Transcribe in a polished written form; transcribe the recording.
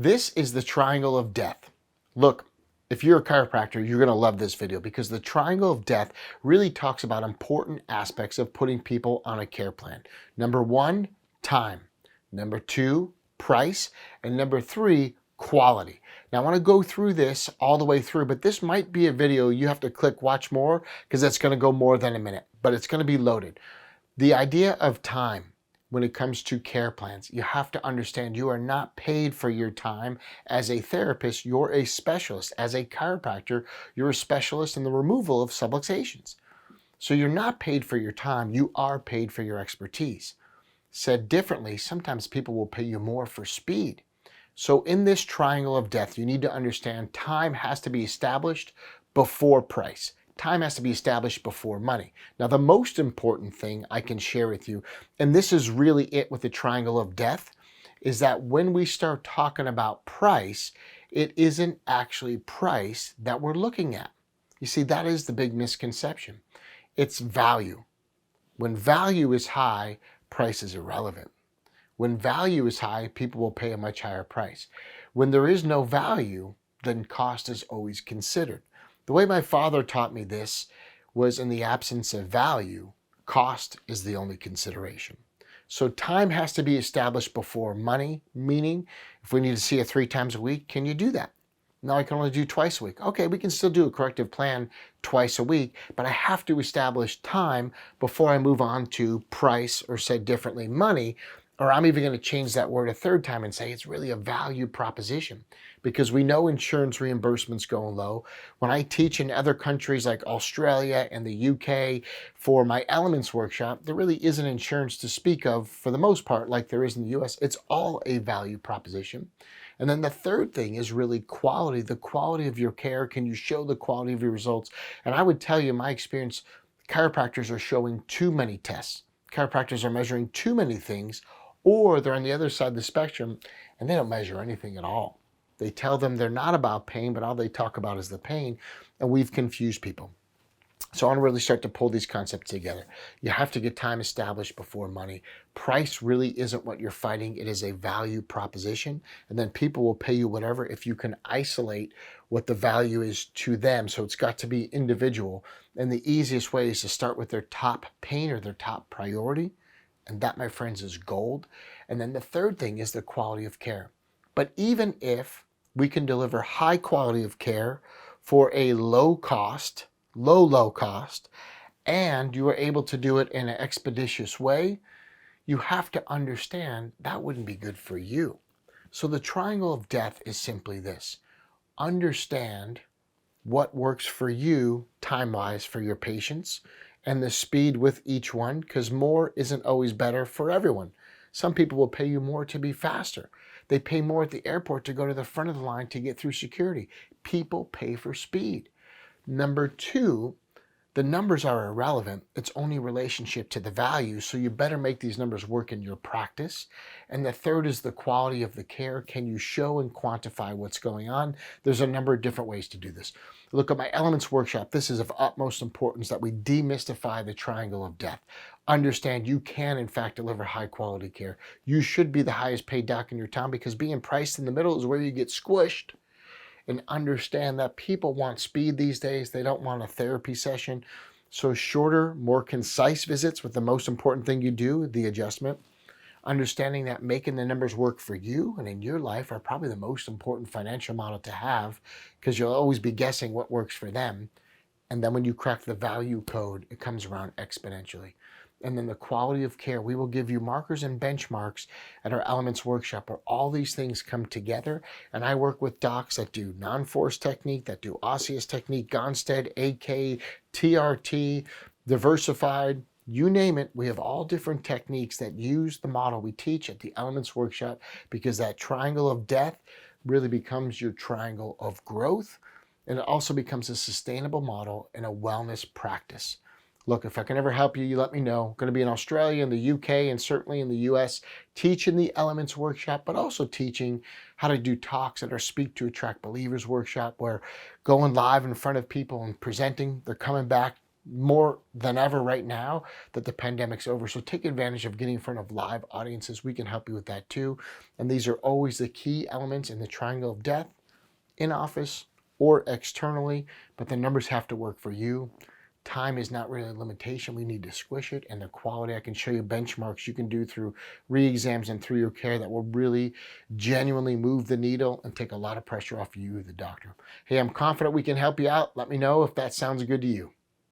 This is the triangle of death. Look, if you're a chiropractor, you're going to love this video because the triangle of death really talks about important aspects of putting people on a care plan. Number one, time. Number two, price. And number three, quality. Now I want to go through this all the way through, but this might be a video you have to click watch more because it's going to go more than a minute, but it's going to be loaded. The idea of time when it comes to care plans, you have to understand you are not paid for your time as a therapist. You're a specialist. As a chiropractor, you're a specialist in the removal of subluxations. So you're not paid for your time. You are paid for your expertise. Said differently, sometimes people will pay you more for speed. So in this triangle of death, you need to understand time has to be established before price. Time has to be established before money. Now, the most important thing I can share with you, and this is really it with the triangle of death, is that when we start talking about price, it isn't actually price that we're looking at. You see, that is the big misconception. It's value. When value is high, price is irrelevant. When value is high, people will pay a much higher price. When there is no value, then cost is always considered. The way my father taught me this was in the absence of value, cost is the only consideration. So time has to be established before money, meaning if we need to see it 3 times a week, can you do that? No, I can only do twice a week. Okay, we can still do a corrective plan twice a week, but I have to establish time before I move on to price, or said differently, money. Or I'm even going to change that word a third time and say it's really a value proposition, because we know insurance reimbursements going low. When I teach in other countries like Australia and the UK for my elements workshop, there really isn't insurance to speak of for the most part like there is in the US. It's all a value proposition. And then the third thing is really quality, the quality of your care. Can you show the quality of your results? And I would tell you, in my experience, chiropractors are showing too many tests. Chiropractors are measuring too many things, or they're on the other side of the spectrum and they don't measure anything at all. They tell them they're not about pain, but all they talk about is the pain, and we've confused people. So I want to really start to pull these concepts together. You have to get time established before money. Price really isn't what you're fighting. It is a value proposition. And then people will pay you whatever if you can isolate what the value is to them. So it's got to be individual. And the easiest way is to start with their top pain or their top priority. And that, my friends, is gold. And then the third thing is the quality of care. But even if we can deliver high quality of care for a low cost, low cost, and you are able to do it in an expeditious way, you have to understand that wouldn't be good for you. So the triangle of death is simply this. Understand what works for you time-wise for your patients and the speed with each one, because more isn't always better for everyone. Some people will pay you more to be faster. They pay more at the airport to go to the front of the line to get through security. People pay for speed. Number two, the numbers are irrelevant. It's only relationship to the value, so you better make these numbers work in your practice. And the third is the quality of the care. Can you show and quantify what's going on? There's a number of different ways to do this. Look at my Elements workshop. This is of utmost importance that we demystify the triangle of death. Understand you can, in fact, deliver high quality care. You should be the highest paid doc in your town, because being priced in the middle is where you get squished. And understand that people want speed these days. They don't want a therapy session. So shorter, more concise visits with the most important thing you do, the adjustment. Understanding that making the numbers work for you and in your life are probably the most important financial model to have, because you'll always be guessing what works for them. And then when you crack the value code, it comes around exponentially. And then the quality of care, we will give you markers and benchmarks at our Elements workshop where all these things come together. And I work with docs that do non-force technique, that do osseous technique, Gonstead, AK, TRT, diversified, you name it. We have all different techniques that use the model we teach at the Elements workshop, because that triangle of death really becomes your triangle of growth. And it also becomes a sustainable model and a wellness practice. Look, if I can ever help you, you let me know. I'm going to be in Australia, in the UK, and certainly in the US, teaching the Elements workshop, but also teaching how to do talks at our Speak to Attract Believers workshop, where going live in front of people and presenting, they're coming back more than ever right now that the pandemic's over. So take advantage of getting in front of live audiences. We can help you with that too. And these are always the key elements in the triangle of death, in office or externally, but the numbers have to work for you. Time is not really a limitation. We need to squish it, and the quality, I can show you benchmarks you can do through re-exams and through your care that will really genuinely move the needle and take a lot of pressure off you, the doctor. Hey, I'm confident we can help you out. Let me know if that sounds good to you.